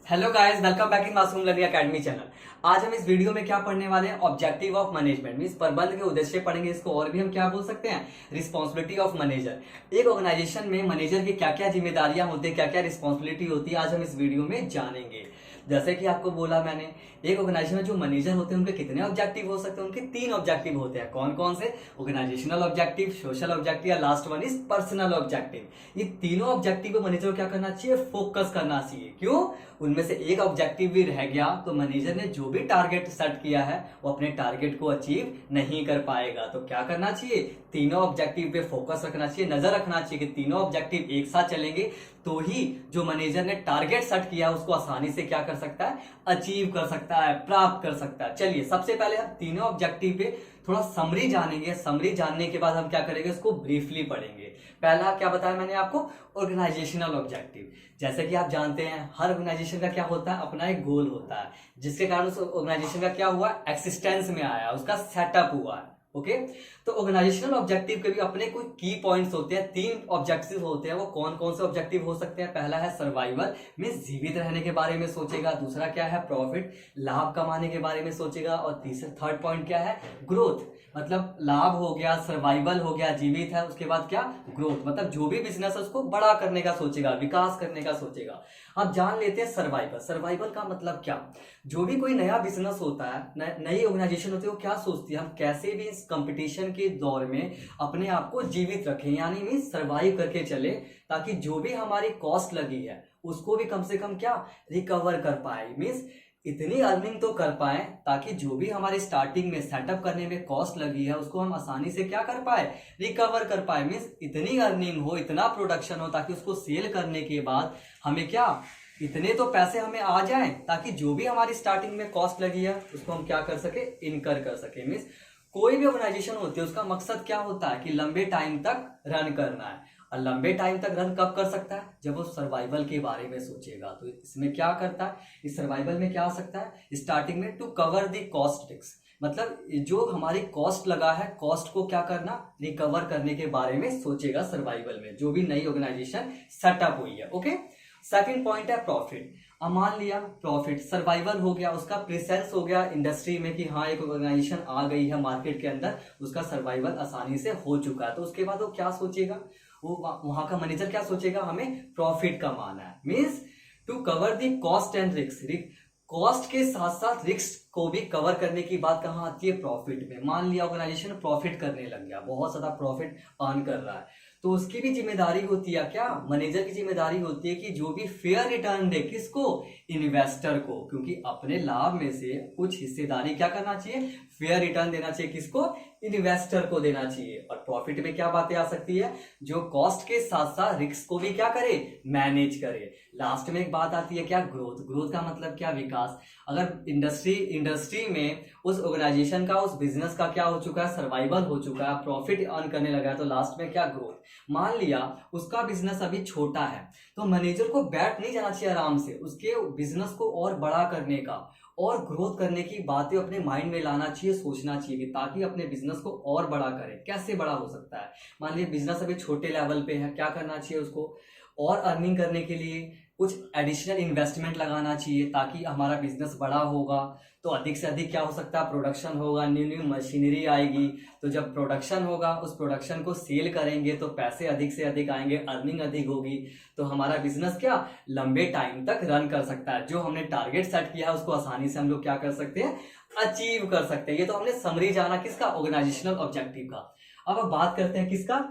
Hello guys, welcome back in मासूम learning academy channel. आज हम इस वीडियो में क्या पढ़ने वाले हैं, ऑब्जेक्टिव ऑफ मैनेजमेंट मींस प्रबंध के उद्देश्य पढ़ेंगे। इसको और भी हम क्या बोल सकते हैं, रिस्पॉन्सिबिलिटी ऑफ मैनेजर। एक ऑर्गेनाइजेशन में मैनेजर की क्या क्या जिम्मेदारियां होती है, क्या क्या रिस्पॉन्सिबिलिटी होती है, आज हम इस वीडियो में जानेंगे। जैसे कि आपको बोला मैंने, एक ऑर्गेनाइजेशन में जो मैनेजर होते हैं उनके कितने ऑब्जेक्टिव हो सकते हैं, उनके 3 ऑब्जेक्टिव होते हैं। कौन कौन से? ऑर्गेनाइजेशनल ऑब्जेक्टिव, सोशल ऑब्जेक्टिव, या last one is personal objective. ये तीनों ऑब्जेक्टिव को मैनेजर को क्या करना चाहिए, फोकस करना चाहिए। क्यों? उनमें से एक ऑब्जेक्टिव भी रह गया तो मैनेजर ने जो भी टारगेट सेट किया है वो अपने टारगेट को अचीव नहीं कर पाएगा। तो क्या करना चाहिए, तीनों ऑब्जेक्टिव पे फोकस रखना चाहिए, नजर रखना चाहिए कि तीनों ऑब्जेक्टिव एक साथ चलेंगे तो ही जो मैनेजर ने टारगेट सेट किया उसको आसानी से क्या कर सकता है, अचीव कर सकता है, प्राप्त कर सकता है। चलिए सबसे पहले हम तीनों ऑब्जेक्टिव पे थोड़ा समरी जानेंगे। समरी जानने के बाद हम क्या करेंगे, उसको ब्रीफली पढ़ेंगे। पहला क्या बताया मैंने आपको, ऑर्गेनाइजेशनल ऑब्जेक्टिव। जैसे कि आप जानते हैं हर ऑर्गेनाइजेशन का क्या होता है, अपना एक गोल होता है जिसके कारण उस ऑर्गेनाइजेशन का क्या हुआ, एक्सिस्टेंस में आया, उसका सेटअप हुआ है। ओके, तो ऑर्गेनाइजेशनल ऑब्जेक्टिव के भी अपने कोई की पॉइंट्स होते हैं, 3 ऑब्जेक्टिव होते हैं। वो कौन कौन से ऑब्जेक्टिव हो सकते हैं? पहला है सर्वाइवल मींस जीवित रहने के बारे में सोचेगा। दूसरा क्या है, प्रॉफिट, लाभ कमाने के बारे में सोचेगा। और तीसरा थर्ड पॉइंट क्या है, ग्रोथ। मतलब लाभ हो गया, सर्वाइवल हो गया, जीवित है, उसके बाद क्या, ग्रोथ। मतलब जो भी बिजनेस है उसको बड़ा करने का सोचेगा, विकास करने का सोचेगा। अब जान लेते हैं सर्वाइवल। सर्वाइवल का मतलब क्या, जो भी कोई नया बिजनेस होता है, नई ऑर्गेनाइजेशन होती है, वो क्या सोचती है, हम कैसे भी इस कंपटीशन के दौर में अपने आप को जीवित रखें, यानी मीन्स सर्वाइव करके चले, ताकि जो भी हमारी कॉस्ट लगी है उसको भी कम से कम क्या, रिकवर कर पाए। मीन्स इतनी अर्निंग तो कर पाए ताकि जो भी हमारे स्टार्टिंग में सेटअप करने में कॉस्ट लगी है उसको हम आसानी से क्या कर पाए, रिकवर कर पाए। मीन्स इतनी अर्निंग हो, इतना प्रोडक्शन हो ताकि उसको सेल करने के बाद हमें क्या, इतने तो पैसे हमें आ जाएं ताकि जो भी हमारी स्टार्टिंग में कॉस्ट लगी है उसको हम क्या कर सके, इनकर कर सके। मीन्स कोई भी ऑर्गेनाइजेशन होती है उसका मकसद क्या होता है कि लंबे टाइम तक रन करना है। और लंबे टाइम तक रन कब कर सकता है, जब वो सर्वाइवल के बारे में सोचेगा। तो इसमें क्या करता है, इस सर्वाइवल में क्या आ सकता है, स्टार्टिंग में to cover the cost risk, मतलब जो हमारी कॉस्ट लगा है, कॉस्ट को क्या करना, रिकवर करने के बारे में सोचेगा सर्वाइवल में, जो भी नई ऑर्गेनाइजेशन सेटअप हुई है। ओके, सेकंड पॉइंट है प्रॉफिट। अब मान लिया प्रॉफिट, सर्वाइवल हो गया, उसका प्रेजेंस हो गया इंडस्ट्री में कि हाँ एक ऑर्गेनाइजेशन आ गई है मार्केट के अंदर, उसका सर्वाइवल आसानी से हो चुका है। तो उसके बाद वो क्या सोचेगा, वो वहां का मैनेजर क्या सोचेगा, हमें प्रॉफिट कमाना है। Means to cover the cost and risk, cost के साथ साथ रिस्क को भी कवर करने की बात कहाँ आती है, प्रॉफिट में। मान लिया ऑर्गेनाइजेशन प्रॉफिट करने लग गया, बहुत ज्यादा प्रॉफिट अर्न कर रहा है, तो उसकी भी जिम्मेदारी होती है क्या, मैनेजर की जिम्मेदारी होती है कि जो भी फेयर रिटर्न दे, किसको, इन्वेस्टर को। क्योंकि अपने लाभ में से कुछ हिस्सेदारी क्या करना चाहिए, फेयर रिटर्न देना चाहिए, किसको, इन्वेस्टर को देना चाहिए। और प्रॉफिट में क्या बातें आ सकती है, जो कॉस्ट के साथ साथ रिस्क को भी क्या करे, मैनेज करे। लास्ट में एक बात आती है क्या, ग्रोथ। ग्रोथ का मतलब क्या, विकास। अगर इंडस्ट्री में उस ऑर्गेनाइजेशन का, उस बिजनेस का क्या हो चुका है, सर्वाइवल हो चुका है, प्रॉफिट अर्न करने लगा है, तो लास्ट में क्या, ग्रोथ। मान लिया उसका बिजनेस अभी छोटा है तो मैनेजर को बैठ नहीं जाना चाहिए, आराम से उसके बिजनेस को और बड़ा करने का और ग्रोथ करने की बातें अपने माइंड में लाना चाहिए, सोचना चाहिए कि ताकि अपने बिजनेस को और बड़ा करे। कैसे बड़ा हो सकता है, मान लीजिए बिजनेस अभी छोटे लेवल पे है, क्या करना चाहिए उसको, और अर्निंग करने के लिए कुछ एडिशनल इन्वेस्टमेंट लगाना चाहिए, ताकि हमारा बिजनेस बड़ा होगा तो अधिक से अधिक क्या हो सकता है, प्रोडक्शन होगा, न्यू न्यू मशीनरी आएगी। तो जब प्रोडक्शन होगा उस प्रोडक्शन को सेल करेंगे तो पैसे अधिक से अधिक आएंगे, अर्निंग अधिक होगी, तो हमारा बिजनेस क्या, लंबे टाइम तक रन कर सकता है। जो हमने टारगेट सेट किया है उसको आसानी से हम लोग क्या कर सकते हैं, अचीव कर सकते हैं। ये तो हमने समरी जाना किसका, ऑर्गेनाइजेशनल ऑब्जेक्टिव का। अब बात करते हैं किसका,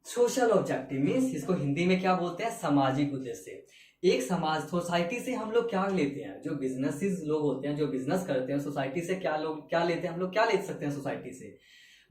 सोशल ऑब्जेक्टिव। मीन्स इसको हिंदी में क्या बोलते हैं, सामाजिक उद्देश्य। एक समाज, सोसाइटी से हम लोग क्या लेते हैं, जो बिजनेसेस लोग होते हैं, जो बिजनेस करते हैं, सोसाइटी से क्या लोग क्या लेते हैं, हम लोग क्या ले सकते हैं सोसाइटी से,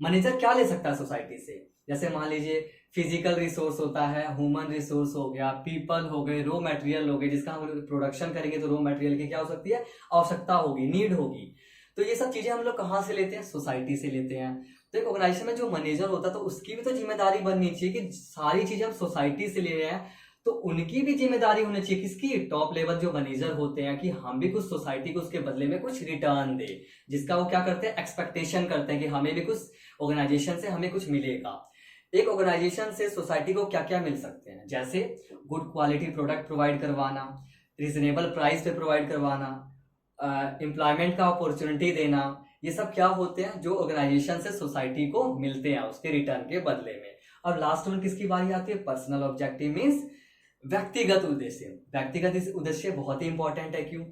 मैनेजर क्या ले सकता है सोसाइटी से। जैसे मान लीजिए फिजिकल रिसोर्स होता है, ह्यूमन रिसोर्स हो गया, पीपल हो गए, रॉ मटेरियल हो गए, जिसका हम लोग प्रोडक्शन करेंगे तो रॉ मटेरियल की क्या हो सकती है, आवश्यकता होगी, नीड होगी। तो ये सब चीजें हम लोग कहाँ से लेते हैं, सोसाइटी से लेते हैं। तो एक ऑर्गेनाइजेशन में जो मैनेजर होता है तो उसकी भी तो जिम्मेदारी बननी चाहिए कि सारी चीजें हम सोसाइटी से ले रहे हैं, तो उनकी भी जिम्मेदारी होनी चाहिए, किसकी, टॉप लेवल जो मैनेजर होते हैं, कि हम भी कुछ सोसाइटी को उसके बदले में कुछ रिटर्न दे, जिसका वो क्या करते हैं, एक्सपेक्टेशन करते हैं कि हमें भी कुछ ऑर्गेनाइजेशन से हमें कुछ मिलेगा। एक ऑर्गेनाइजेशन से सोसाइटी को क्या क्या मिल सकते हैं, जैसे गुड क्वालिटी प्रोडक्ट प्रोवाइड करवाना, रिजनेबल प्राइस पे प्रोवाइड करवाना, एम्प्लॉयमेंट का अपॉर्चुनिटी देना, ये सब क्या होते हैं जो ऑर्गेनाइजेशन से सोसाइटी को मिलते हैं उसके रिटर्न के बदले में। अब लास्ट वन किसकी बारी आती है? पर्सनल ऑब्जेक्टिव मीन्स व्यक्तिगत उद्देश्य। व्यक्तिगत इस उद्देश्य बहुत ही इंपॉर्टेंट है। क्यों?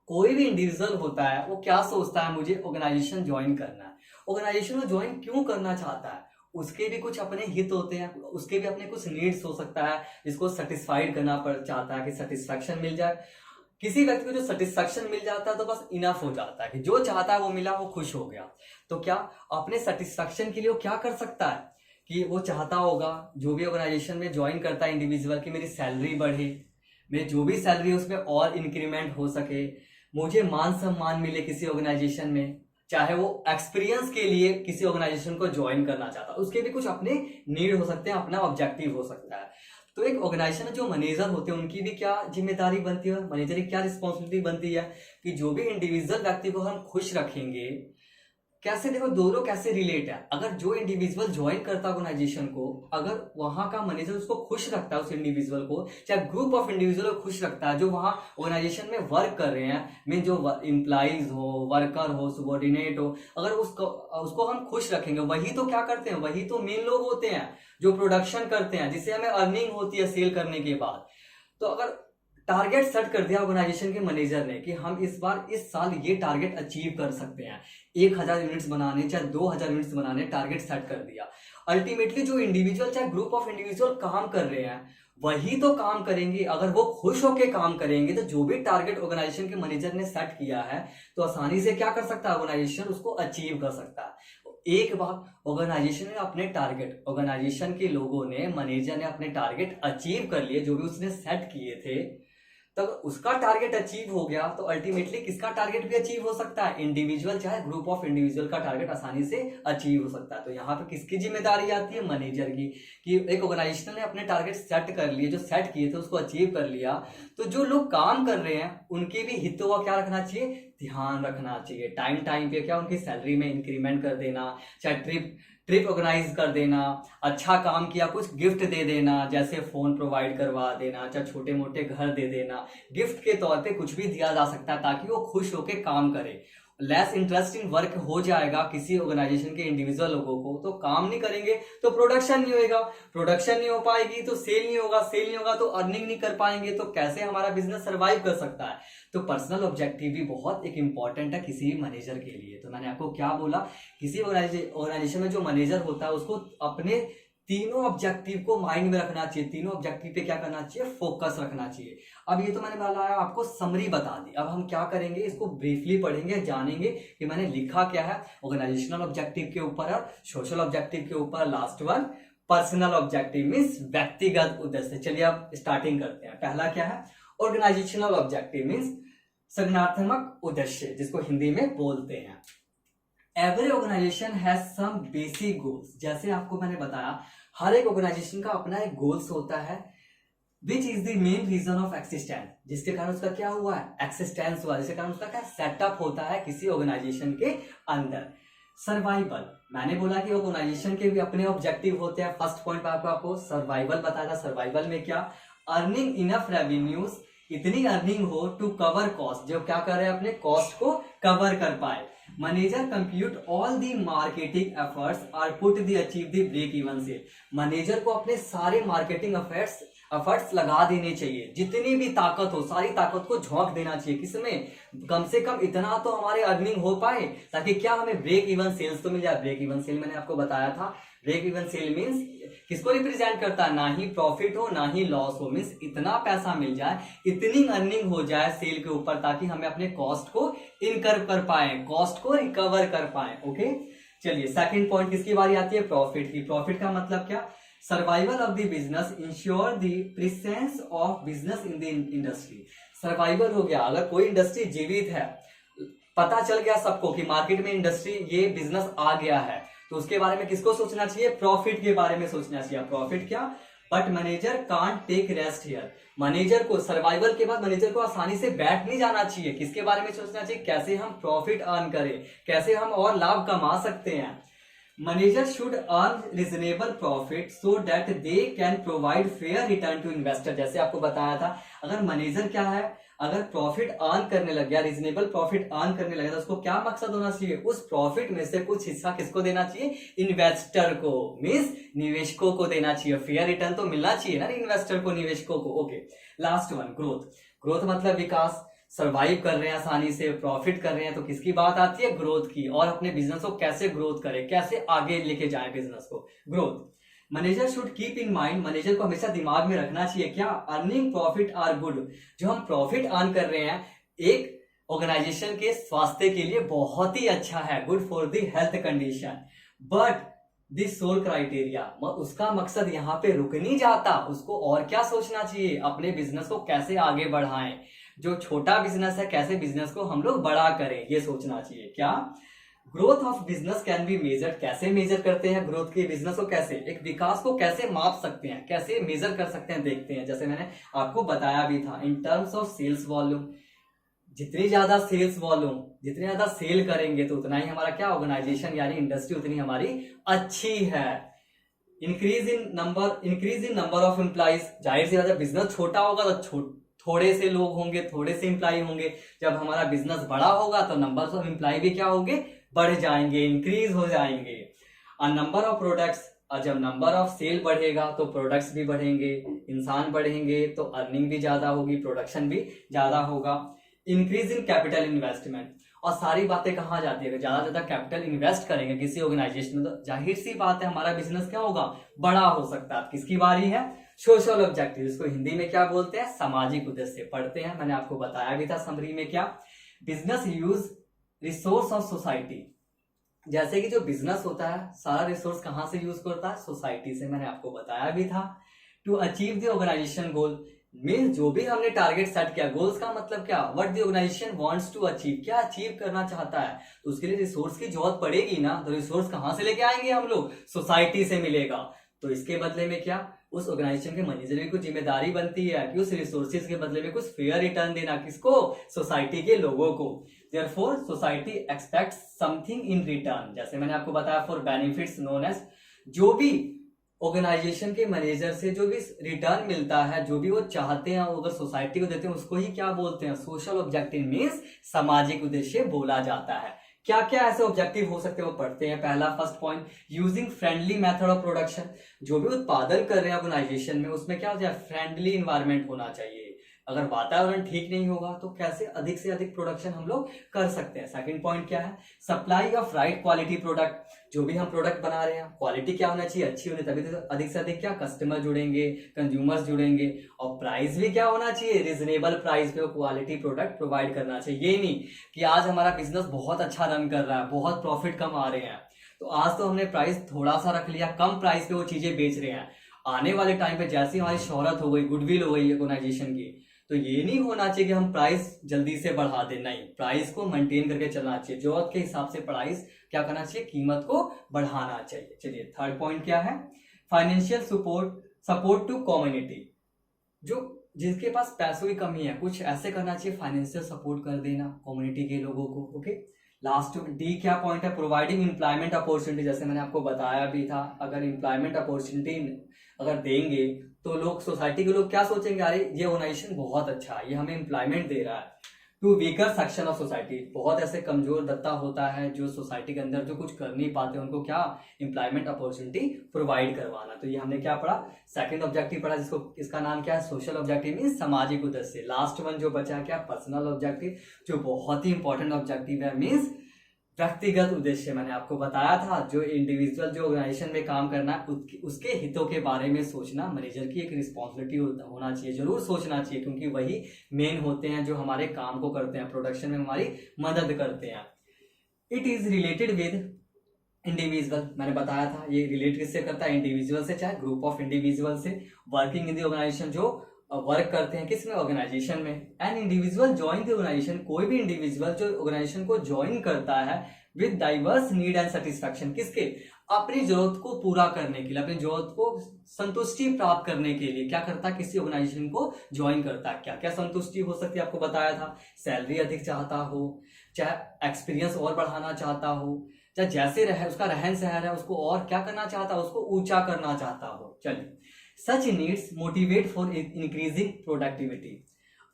कोई भी इंडिविजुअल होता है वो क्या सोचता है, मुझे ऑर्गेनाइजेशन ज्वाइन करना है। ऑर्गेनाइजेशन को ज्वाइन क्यों करना चाहता है? उसके भी कुछ अपने हित होते हैं, उसके भी अपने कुछ नीड्स हो सकता है जिसको सेटिस्फाइड करना पड़ चाहता है कि सेटिस्फैक्शन मिल जाए। किसी व्यक्ति को जो सेटिस्फैक्शन मिल जाता है तो बस इनफ हो जाता है कि जो चाहता है वो मिला, वो खुश हो गया। तो क्या अपने सेटिस्फैक्शन के लिए वो क्या कर सकता है कि वो चाहता होगा जो भी ऑर्गेनाइजेशन में ज्वाइन करता है इंडिविजुअल की मेरी सैलरी बढ़े, मेरी जो भी सैलरी है उसमें और इंक्रीमेंट हो सके, मुझे मान सम्मान मिले किसी ऑर्गेनाइजेशन में, चाहे वो एक्सपीरियंस के लिए किसी ऑर्गेनाइजेशन को ज्वाइन करना चाहता है। उसके भी कुछ अपने नीड हो सकते हैं, अपना ऑब्जेक्टिव हो सकता है। तो एक ऑर्गेनाइजेशन में जो मैनेजर होते हैं उनकी भी क्या जिम्मेदारी बनती है, मैनेजर की क्या रिस्पॉन्सिबिलिटी बनती है कि जो भी इंडिविजुअल व्यक्ति को हम खुश रखेंगे। कैसे? देखो दोनों कैसे रिलेट है। अगर जो इंडिविजुअल ज्वाइन करता है ऑर्गेनाइजेशन को, अगर वहां का मैनेजर उसको खुश रखता है, उस इंडिविजुअल को, चाहे ग्रुप ऑफ इंडिविजुअल को खुश रखता है जो वहां ऑर्गेनाइजेशन में वर्क कर रहे हैं, मीन जो एम्प्लॉइज हो, वर्कर हो, सबॉर्डिनेट हो, अगर उसको हम खुश रखेंगे, वही तो क्या करते हैं, वही तो मेन लोग होते हैं जो प्रोडक्शन करते हैं, जिससे हमें अर्निंग होती है सेल करने के बाद। तो अगर टारगेट सेट कर दिया ऑर्गेनाइजेशन के मैनेजर ने कि हम इस बार इस साल ये टारगेट अचीव कर सकते हैं, 1000 यूनिट्स बनाने चाहे 2000 यूनिट्स बनाने, टारगेट सेट कर दिया। अल्टीमेटली जो इंडिविजुअल चाहे ग्रुप ऑफ इंडिविजुअल काम कर रहे हैं वही तो काम करेंगे। अगर वो खुश होकर काम करेंगे तो जो भी टारगेट ऑर्गेनाइजेशन के मैनेजर ने सेट किया है तो आसानी से क्या कर सकता है ऑर्गेनाइजेशन, उसको अचीव कर सकता है। एक बार ऑर्गेनाइजेशन ने अपने टारगेट, ऑर्गेनाइजेशन के लोगों ने, मैनेजर ने अपने टारगेट अचीव कर लिए जो भी उसने सेट किए थे, तब उसका टारगेट अचीव हो गया तो अल्टीमेटली किसका टारगेट भी अचीव हो सकता है? इंडिविजुअल चाहे ग्रुप ऑफ इंडिविजुअल का टारगेट आसानी से अचीव हो सकता है। तो यहाँ पे किसकी जिम्मेदारी आती है? मैनेजर की। कि एक ऑर्गेनाइजेशन ने अपने टारगेट सेट कर लिए, जो सेट किए थे उसको अचीव कर लिया, तो जो लोग काम कर रहे हैं उनके भी हितों का क्या रखना चाहिए? ध्यान रखना चाहिए। टाइम पे क्या उनकी सैलरी में इंक्रीमेंट कर देना, चाहे ट्रिप ऑर्गेनाइज कर देना, अच्छा काम किया कुछ गिफ्ट दे देना, जैसे फोन प्रोवाइड करवा देना, चाहे छोटे मोटे घर दे देना, गिफ्ट के तौर पे कुछ भी दिया जा सकता है ताकि वो खुश होकर काम करे। लेस इंटरेस्टिंग वर्क हो जाएगा किसी ऑर्गेनाइजेशन के इंडिविजुअल लोगों को, तो काम नहीं करेंगे तो प्रोडक्शन नहीं होएगा, प्रोडक्शन नहीं हो पाएगी तो सेल नहीं होगा, सेल नहीं होगा तो अर्निंग नहीं कर पाएंगे, तो कैसे हमारा बिजनेस सर्वाइव कर सकता है? तो पर्सनल ऑब्जेक्टिव भी बहुत एक इंपॉर्टेंट है किसी भी मैनेजर के लिए। तो मैंने आपको क्या बोला, किसी ऑर्गेनाइजेशन में जो मैनेजर होता है उसको अपने तीनों ऑब्जेक्टिव को माइंड में रखना चाहिए, तीनों ऑब्जेक्टिव पे क्या करना चाहिए? फोकस रखना चाहिए। अब ये तो मैंने बताया आपको, समरी बता दी। अब हम क्या करेंगे, इसको ब्रीफली पढ़ेंगे, जानेंगे कि मैंने लिखा क्या है ऑर्गेनाइजेशनल ऑब्जेक्टिव के ऊपर और सोशल ऑब्जेक्टिव के ऊपर। Last one personal objective means व्यक्तिगत उद्देश्य। चलिए अब स्टार्टिंग करते हैं। पहला क्या है? ऑर्गेनाइजेशनल ऑब्जेक्टिव मीन्स संगठनात्मक उद्देश्य, जिसको हिंदी में बोलते हैं। Every organisation has some basic goals. जैसे आपको मैंने बताया हर एक ऑर्गेनाइजेशन का अपना एक गोल्स होता है, which is the main reason of existence, जिसके कारण उसका क्या हुआ है? एक्सिस्टेंस हुआ, जिसके कारण उसका क्या सेटअप होता है किसी ऑर्गेनाइजेशन के अंदर। सर्वाइवल, मैंने बोला कि ऑर्गेनाइजेशन के भी अपने ऑब्जेक्टिव होते हैं। फर्स्ट पॉइंट पर आपको सर्वाइवल बताया था। सर्वाइवल में क्या? अर्निंग इनफ रेवेन्यूज, इतनी अर्निंग हो टू कवर कॉस्ट, जो क्या कर रहे हैं अपने कॉस्ट को कवर कर पाए। Manager compute all the marketing efforts are put the achieve the break even sale. Manager को अपने सारे मार्केटिंग एफर्ट्स लगा देने चाहिए, जितनी भी ताकत हो सारी ताकत को झोंक देना चाहिए। किसमें? कम से कम इतना तो हमारे अर्निंग हो पाए ताकि क्या हमें ब्रेक इवन सेल्स तो मिल जाए। ब्रेक इवन सेल मैंने आपको बताया था, ब्रेक इवन सेल मीन्स किसको रिप्रेजेंट करता है? ना ही प्रॉफिट हो ना ही लॉस हो, मीन्स इतना पैसा मिल जाए, इतनी अर्निंग हो जाए सेल के ऊपर ताकि हमें अपने कॉस्ट को इनकर कर पाए, कॉस्ट को रिकवर कर पाए। ओके, चलिए सेकंड पॉइंट किसकी बारी आती है? प्रॉफिट की। प्रॉफिट का मतलब क्या? Survival of the business ensure the presence of business in the industry. Survival हो गया, अगर कोई इंडस्ट्री जीवित है, पता चल गया सबको कि मार्केट में इंडस्ट्री ये बिजनेस आ गया है, तो उसके बारे में किसको सोचना चाहिए? प्रॉफिट के बारे में सोचना चाहिए। प्रॉफिट क्या? But manager can't take rest here. Manager को सर्वाइवल के बाद मैनेजर को आसानी से बैठ नहीं जाना चाहिए। किसके बारे में सोचना चाहिए? कैसे हम प्रॉफिट अर्न करें, कैसे हम और लाभ कमा सकते हैं। Manager should earn reasonable profit so that they can provide fair return to investor. जैसे आपको बताया था, अगर मैनेजर क्या है, अगर प्रॉफिट अर्न करने लग गया, रिजनेबल प्रॉफिट अर्न करने लगा, तो उसको क्या मकसद होना चाहिए, उस प्रॉफिट में से कुछ हिस्सा किसको देना चाहिए, इन्वेस्टर को, मींस निवेशकों को देना चाहिए। फेयर रिटर्न तो मिलना चाहिए ना इन्वेस्टर को, निवेशकों को। Okay, last one, growth. Growth मतलब विकास, सर्वाइव कर रहे हैं आसानी से, प्रॉफिट कर रहे हैं, तो किसकी बात आती है, ग्रोथ की। और अपने बिजनेस को कैसे ग्रोथ करें, कैसे आगे लेके जाए बिजनेस को, growth. Manager should keep in mind, manager को हमेशा दिमाग में रखना चाहिए क्या, अर्निंग प्रॉफिट आर गुड, जो हम प्रॉफिट अर्न कर रहे हैं एक ऑर्गेनाइजेशन के स्वास्थ्य के लिए बहुत ही अच्छा है, good for the health condition. But this sole criteria, उसका मकसद यहाँ पे रुक नहीं जाता, उसको और क्या सोचना चाहिए, अपने बिजनेस को कैसे आगे बढ़ाएं, जो छोटा बिजनेस है कैसे बिजनेस को हम लोग बड़ा करें, ये सोचना चाहिए। क्या, growth of business can be measured, कैसे मेजर करते हैं ग्रोथ के बिजनेस को, कैसे एक विकास को कैसे माप सकते हैं, कैसे मेजर कर सकते हैं, देखते हैं। जैसे मैंने आपको बताया भी था, in terms of sales volume, जितनी ज्यादा सेल्स वॉल्यूम, जितनी ज्यादा सेल करेंगे तो उतना ही हमारा क्या, ऑर्गेनाइजेशन यानी इंडस्ट्री उतनी हमारी अच्छी है। Increase in number of employees, जाहिर सी बात है बिजनेस छोटा होगा तो थोड़े से लोग होंगे, थोड़े से एम्प्लॉय होंगे। जब हमारा बिजनेस बड़ा होगा तो नंबर ऑफ एम्प्लॉय भी क्या होंगे, बढ़ जाएंगे, इंक्रीज हो जाएंगे। और नंबर ऑफ प्रोडक्ट्स, और जब नंबर ऑफ सेल बढ़ेगा तो प्रोडक्ट्स भी बढ़ेंगे, इंसान बढ़ेंगे तो अर्निंग भी ज्यादा होगी, प्रोडक्शन भी ज्यादा होगा। इंक्रीज इन कैपिटल इन्वेस्टमेंट, और सारी बातें कहाँ जाती है, अगर ज्यादा ज्यादा कैपिटल इन्वेस्ट करेंगे किसी ऑर्गेनाइजेशन में तो जाहिर सी बात है हमारा बिजनेस क्या होगा, बड़ा हो सकता है। किसकी बारी है, सोशल ऑब्जेक्टिव, इसको हिंदी में क्या बोलते हैं, सामाजिक उद्देश्य। पढ़ते हैं, मैंने आपको बताया भी था समरी में क्या, business use resource of society, जैसे कि जो बिजनेस होता है सारा रिसोर्स कहां से यूज करता है, सोसाइटी से, मैंने आपको बताया भी था। To achieve the organisation goal, mean जो भी हमने टारगेट सेट किया, गोल्स का मतलब क्या, what the organisation wants to achieve, क्या अचीव करना चाहता है, तो उसके लिए रिसोर्स की जरूरत पड़ेगी ना, तो रिसोर्स कहां से लेके आएंगे हम लोग, सोसाइटी से मिलेगा। तो इसके बदले में क्या, उस ऑर्गेनाइजेशन के मैनेजर की कुछ जिम्मेदारी बनती है कि उस रिसोर्सेज के बदले में कुछ फेयर रिटर्न देना, किसको, सोसाइटी के लोगों को। Therefore society aspects something in return, जैसे मैंने आपको बताया, फॉर बेनिफिट्स नोन एज, जो भी ऑर्गेनाइजेशन के मैनेजर से जो भी रिटर्न मिलता है, जो भी वो चाहते हैं, अगर सोसाइटी को देते हैं, उसको ही क्या बोलते हैं, सोशल ऑब्जेक्टिव, मींस सामाजिक उद्देश्य बोला जाता है। क्या क्या ऐसे ऑब्जेक्टिव हो सकते हैं वो पढ़ते हैं। पहला, first point, using friendly method of production, जो भी उत्पादन कर रहे हैं ऑर्गेनाइजेशन में उसमें क्या हो जाए, फ्रेंडली इन्वायरमेंट होना चाहिए। अगर वातावरण ठीक नहीं होगा तो कैसे अधिक से अधिक प्रोडक्शन हम लोग कर सकते हैं। सेकंड पॉइंट क्या है, supply of right quality product, जो भी हम प्रोडक्ट बना रहे हैं क्वालिटी क्या होना चाहिए, अच्छी होनी, तभी तो अधिक से अधिक क्या कस्टमर जुड़ेंगे, कंज्यूमर्स जुड़ेंगे। और प्राइस भी क्या होना चाहिए, रिजनेबल प्राइस पे क्वालिटी प्रोडक्ट प्रोवाइड करना चाहिए। ये नहीं कि आज हमारा बिजनेस बहुत अच्छा रन कर रहा है, बहुत प्रॉफिट कम आ रहे हैं, तो आज तो हमने प्राइस थोड़ा सा रख लिया, कम प्राइस पे वो चीजें बेच रहे हैं। आने वाले टाइम पे जैसी हमारी शोहरत हो गई, गुडविल हो गई ऑर्गेनाइजेशन की, तो ये नहीं होना चाहिए कि हम प्राइस जल्दी से बढ़ा दें, नहीं, प्राइस को मेंटेन करके चलना चाहिए, जरूरत के हिसाब से प्राइस क्या करना चाहिए, कीमत को बढ़ाना चाहिए। चलिए थर्ड पॉइंट क्या है, फाइनेंशियल सपोर्ट टू कम्युनिटी, जो जिसके पास पैसों की कमी है कुछ ऐसे करना चाहिए, फाइनेंशियल सपोर्ट कर देना कम्युनिटी के लोगों को। ओके, लास्ट डी क्या पॉइंट है, प्रोवाइडिंग एम्प्लॉयमेंट अपॉर्चुनिटी, जैसे मैंने आपको बताया भी था, अगर एम्प्लॉयमेंट अपॉर्चुनिटी अगर देंगे तो लोग, सोसाइटी के लोग क्या सोचेंगे, अरे ये ऑर्गेनाइजेशन बहुत अच्छा है, ये हमें एम्प्लॉयमेंट दे रहा है। To weaker section of society, बहुत ऐसे कमजोर दत्ता होता है जो सोसाइटी के अंदर जो कुछ कर नहीं पाते, उनको क्या एम्प्लॉयमेंट अपॉर्चुनिटी प्रोवाइड करवाना। तो ये हमने क्या पढ़ा, सेकंड ऑब्जेक्टिव पढ़ा, जिसको इसका नाम क्या है, सोशल ऑब्जेक्टिव मीन सामाजिक उद्देश्य। लास्ट वन जो बचा है क्या, पर्सनल ऑब्जेक्टिव, जो बहुत ही इंपॉर्टेंट ऑब्जेक्टिव है, मीन्स व्यक्तिगत उद्देश्य। मैंने आपको बताया था जो इंडिविजुअल जो ऑर्गेनाइजेशन में काम करना है उसके हितों के बारे में सोचना मैनेजर की एक रिस्पॉन्सिबिलिटी होना चाहिए, जरूर सोचना चाहिए, क्योंकि वही मेन होते हैं जो हमारे काम को करते हैं, प्रोडक्शन में हमारी मदद करते हैं। It is related with individual, मैंने बताया था ये रिलेट किससे करता है, इंडिविजुअल से, चाहे ग्रुप ऑफ इंडिविजुअल से। वर्किंग इन द ऑर्गेनाइजेशन, जो वर्क करते हैं किसमें, ऑर्गेनाइजेशन में। An individual join the organisation, कोई भी इंडिविजुअल जो ऑर्गेनाइजेशन को ज्वाइन करता है with diverse need and satisfaction, किसके, अपनी जरूरत को पूरा करने के लिए, अपनी जरूरत को संतुष्टि प्राप्त करने के लिए क्या करता है, किसी ऑर्गेनाइजेशन को ज्वाइन करता है। क्या क्या संतुष्टि हो सकती है आपको बताया था, सैलरी अधिक चाहता हो, चाहे एक्सपीरियंस और बढ़ाना चाहता हो, चाहे जैसे रहे उसका रहन सहन है उसको और क्या करना चाहता है, उसको ऊंचा करना चाहता हो। चलिए, such needs motivate for increasing productivity.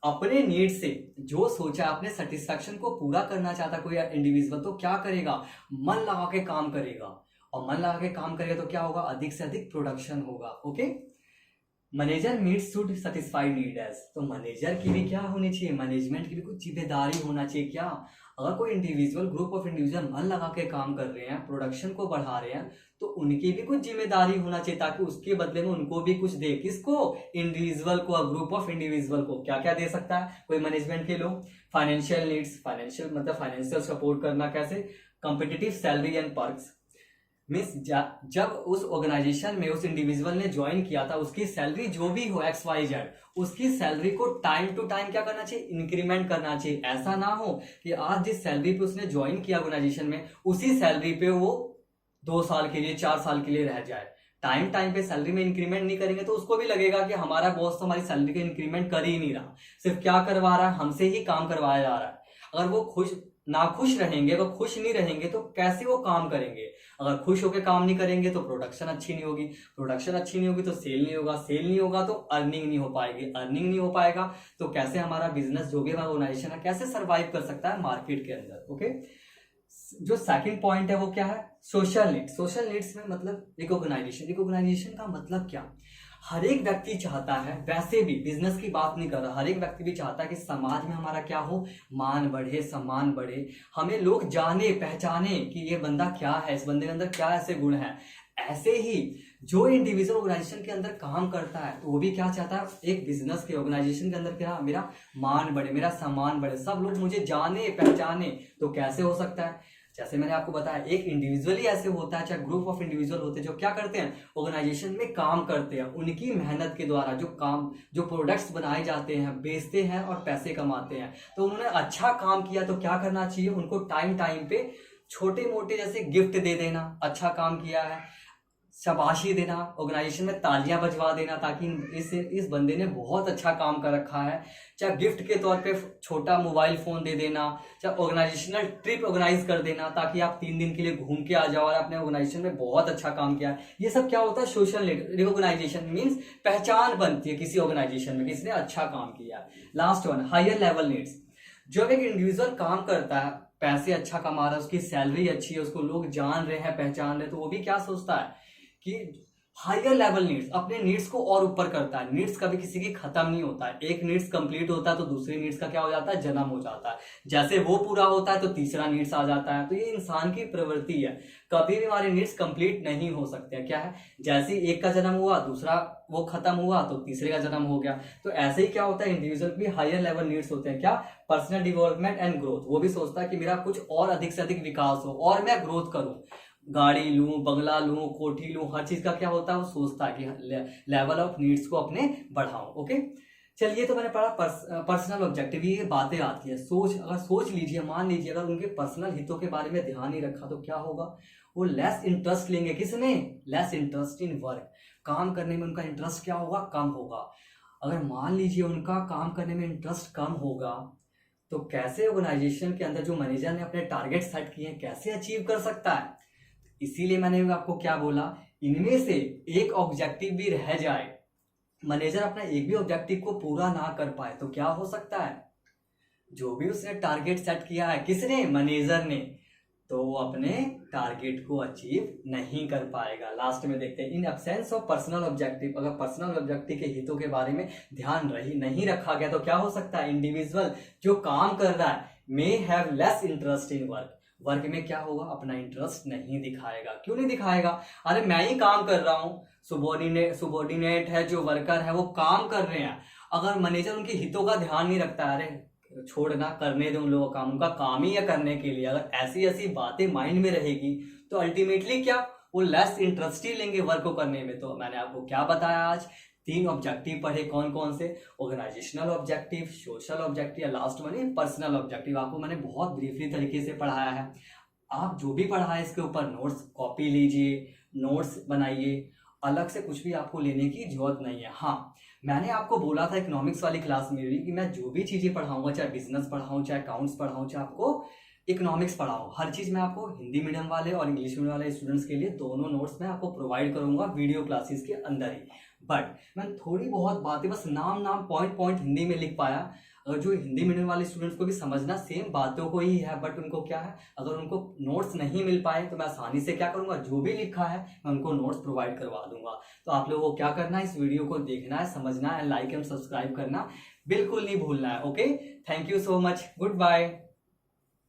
अपने नीड से जो सोचा अपने सेटिस्फेक्शन को पूरा करना चाहता कोई इंडिविजुअल, तो क्या करेगा, मन लगा के काम करेगा, और मन लगा के काम करेगा तो क्या होगा, अधिक से अधिक प्रोडक्शन होगा। Okay, manager needs should satisfy need as, तो मैनेजर की भी क्या होनी चाहिए, मैनेजमेंट की भी कुछ जिम्मेदारी होना चाहिए। क्या, अगर कोई इंडिविजुअल, ग्रुप ऑफ इंडिविजुअल मन लगा के काम कर रहे हैं, प्रोडक्शन को बढ़ा रहे हैं, तो उनकी भी कुछ जिम्मेदारी होना चाहिए, ताकि उसके बदले में उनको भी कुछ दे। किसको, इंडिविजुअल को, ग्रुप ऑफ इंडिविजुअल को क्या क्या दे सकता है कोई मैनेजमेंट के लोग, फाइनेंशियल नीड्स, फाइनेंशियल मतलब फाइनेंशियल सपोर्ट करना, कैसे, competitive salary and perks, means जब उस ऑर्गेनाइजेशन में उस इंडिविजुअल ने ज्वाइन किया था, उसकी सैलरी जो भी हो XYZ, उसकी सैलरी को टाइम टू टाइम क्या करना चाहिए, इंक्रीमेंट करना चाहिए। ऐसा ना हो कि आज जिस सैलरी पे उसने ज्वाइन किया ऑर्गेनाइजेशन में, उसी सैलरी पे वो 2 साल के लिए, 4 साल के लिए रह जाए। टाइम टाइम पे सैलरी में इंक्रीमेंट नहीं करेंगे तो उसको भी लगेगा कि हमारा बॉस तो हमारी सैलरी का इंक्रीमेंट कर ही नहीं रहा, सिर्फ क्या करवा रहा है, हमसे ही काम करवाया जा रहा है। अगर वो नाखुश रहेंगे, अगर खुश नहीं रहेंगे तो कैसे वो काम करेंगे। अगर खुश होकर काम नहीं करेंगे तो प्रोडक्शन अच्छी नहीं होगी, प्रोडक्शन अच्छी नहीं होगी तो सेल नहीं होगा, सेल नहीं होगा तो अर्निंग नहीं हो पाएगी, अर्निंग नहीं हो पाएगा तो कैसे हमारा बिजनेस, जो भी हमारा ऑर्गेनाइजेशन है, कैसे सर्वाइव कर सकता है मार्केट के अंदर। ओके, जो सेकंड पॉइंट है वो क्या है, सोशल नीड्स। सोशल नीड्स में मतलब एक ऑर्गेनाइजेशन का मतलब क्या, हर एक व्यक्ति चाहता है, वैसे भी बिजनेस की बात नहीं कर रहा, हर एक व्यक्ति भी चाहता है कि समाज में हमारा क्या हो, मान बढ़े, सम्मान बढ़े, हमें लोग जाने पहचाने कि ये बंदा क्या है, इस बंदे के अंदर क्या ऐसे गुण है। ऐसे ही जो इंडिविजुअल ऑर्गेनाइजेशन के अंदर काम करता है, तो वो भी क्या चाहता है, एक बिजनेस के ऑर्गेनाइजेशन के अंदर क्या, मेरा मान बढ़े, मेरा सम्मान बढ़े, सब लोग मुझे जाने पहचाने। तो कैसे हो सकता है, जैसे मैंने आपको बताया, एक इंडिविजुअल ही ऐसे होता है, चाहे ग्रुप ऑफ इंडिविजुअल होते हैं, जो क्या करते हैं, ऑर्गेनाइजेशन में काम करते हैं, उनकी मेहनत के द्वारा जो प्रोडक्ट्स बनाए जाते हैं, बेचते हैं और पैसे कमाते हैं। तो उन्होंने अच्छा काम किया तो क्या करना चाहिए, उनको टाइम टाइम पे छोटे मोटे जैसे गिफ्ट दे देना, अच्छा काम किया है, शाबाशी देना, ऑर्गेनाइजेशन में तालियां बजवा देना, ताकि इस बंदे ने बहुत अच्छा काम कर रखा है। चाहे गिफ्ट के तौर पे छोटा मोबाइल फोन दे देना, चाहे ऑर्गेनाइजेशनल ट्रिप ऑर्गेनाइज कर देना, ताकि आप 3 दिन के लिए घूम के आ जाओ और अपने ऑर्गेनाइजेशन में बहुत अच्छा काम किया। ये सब क्या होता है, सोशल रिकॉग्नाइजेशन, मीन्स पहचान बनती है किसी ऑर्गेनाइजेशन में, किसने अच्छा काम किया। Last one, higher level needs. जब एक इंडिविजुअल काम करता है, पैसे अच्छा कमा रहा है, उसकी सैलरी अच्छी है, उसको लोग जान रहे हैं, पहचान रहे, तो वो भी क्या सोचता है कि हायर लेवल नीड्स, अपने नीड्स को और ऊपर करता है। नीड्स कभी किसी की खत्म नहीं होता है, एक नीड्स कंप्लीट होता है तो दूसरी नीड्स का क्या हो जाता है, जन्म हो जाता है। जैसे वो पूरा होता है तो तीसरा नीड्स आ जाता है। तो ये इंसान की प्रवृत्ति है, कभी भी हमारे नीड्स कंप्लीट नहीं हो सकते हैं। क्या है, जैसे एक का जन्म हुआ, दूसरा वो खत्म हुआ तो तीसरे का जन्म हो गया। तो ऐसे ही क्या होता है, इंडिविजुअल भी हायर लेवल नीड्स होते हैं। क्या, पर्सनल डेवलपमेंट एंड ग्रोथ। वो भी सोचता है कि मेरा कुछ और अधिक से अधिक विकास हो और मैं ग्रोथ करूं, गाड़ी लूं, बंगला लूं, कोठी लूं, हर चीज का क्या होता है, वो सोचता है कि लेवल ऑफ नीड्स को अपने बढ़ाऊं। ओके, चलिए, तो मैंने पढ़ा पर्सनल ऑब्जेक्टिव, ये बातें आती है। अगर सोच लीजिए, मान लीजिए अगर उनके पर्सनल हितों के बारे में ध्यान नहीं रखा तो क्या होगा, वो लेस इंटरेस्ट लेंगे। किसमें, लेस इंटरेस्ट इन वर्क, काम करने में उनका इंटरेस्ट क्या होगा, कम होगा। अगर मान लीजिए उनका काम करने में इंटरेस्ट कम होगा तो कैसे ऑर्गेनाइजेशन के अंदर जो मैनेजर ने अपने टारगेट सेट किए हैं, कैसे अचीव कर सकता है। इसीलिए मैंने आपको क्या बोला, इनमें से एक ऑब्जेक्टिव भी रह जाए, मैनेजर अपना एक भी ऑब्जेक्टिव को पूरा ना कर पाए तो क्या हो सकता है, जो भी उसने टारगेट सेट किया है, किसने, मैनेजर ने, तो वो अपने टारगेट को अचीव नहीं कर पाएगा। लास्ट में देखते हैं, in absence of personal objective, अगर पर्सनल ऑब्जेक्टिव के हितों के बारे में ध्यान नहीं रखा गया तो क्या हो सकता है, इंडिविजुअल जो काम कर रहा है may have less interest in work में क्या होगा, अपना इंटरेस्ट नहीं दिखाएगा। क्यों नहीं दिखाएगा, अरे मैं ही काम कर रहा हूँ, सुबॉर्डिनेट है, जो वर्कर है वो काम कर रहे हैं। अगर मैनेजर उनके हितों का ध्यान नहीं रखता, अरे छोड़ना, करने दे उन लोगों का काम, उनका काम ही है करने के लिए, अगर ऐसी ऐसी बातें माइंड में रहेगी तो अल्टीमेटली क्या, वो लेस इंटरेस्ट ही लेंगे वर्क को करने में। तो मैंने आपको क्या बताया आज, 3 ऑब्जेक्टिव पढ़े, कौन कौन से, organisational objective, social objective, last में पर्सनल ऑब्जेक्टिव। आपको मैंने बहुत ब्रीफली तरीके से पढ़ाया है। आप जो भी पढ़ा है इसके ऊपर नोट्स कॉपी लीजिए, नोट्स बनाइए, अलग से कुछ भी आपको लेने की जरूरत नहीं है। हाँ, मैंने आपको बोला था इकोनॉमिक्स वाली क्लास में भी कि मैं जो भी चीजें पढ़ाऊंगा, चाहे बिजनेस पढ़ाऊं, चाहे अकाउंट्स पढ़ाऊं, चाहे आपको इकोनॉमिक्स पढ़ाओ, हर चीज़ मैं आपको हिंदी मीडियम वाले और इंग्लिश मीडियम वाले स्टूडेंट्स के लिए दोनों नोट्स मैं आपको प्रोवाइड करूंगा वीडियो क्लासेस के अंदर ही। बट मैं थोड़ी बहुत बातें बस नाम नाम पॉइंट पॉइंट हिंदी में लिख पाया। जो हिंदी मीडियम वाले स्टूडेंट्स को भी समझना सेम बातों को ही है, बट उनको क्या है, अगर उनको नोट्स नहीं मिल पाए तो मैं आसानी से क्या करूंगा, जो भी लिखा है मैं उनको नोट्स प्रोवाइड करवा दूंगा। तो आप लोगों को क्या करना है, इस वीडियो को देखना है, समझना है, लाइक एंड सब्सक्राइब करना बिल्कुल नहीं भूलना है। Okay, thank you so much, good bye.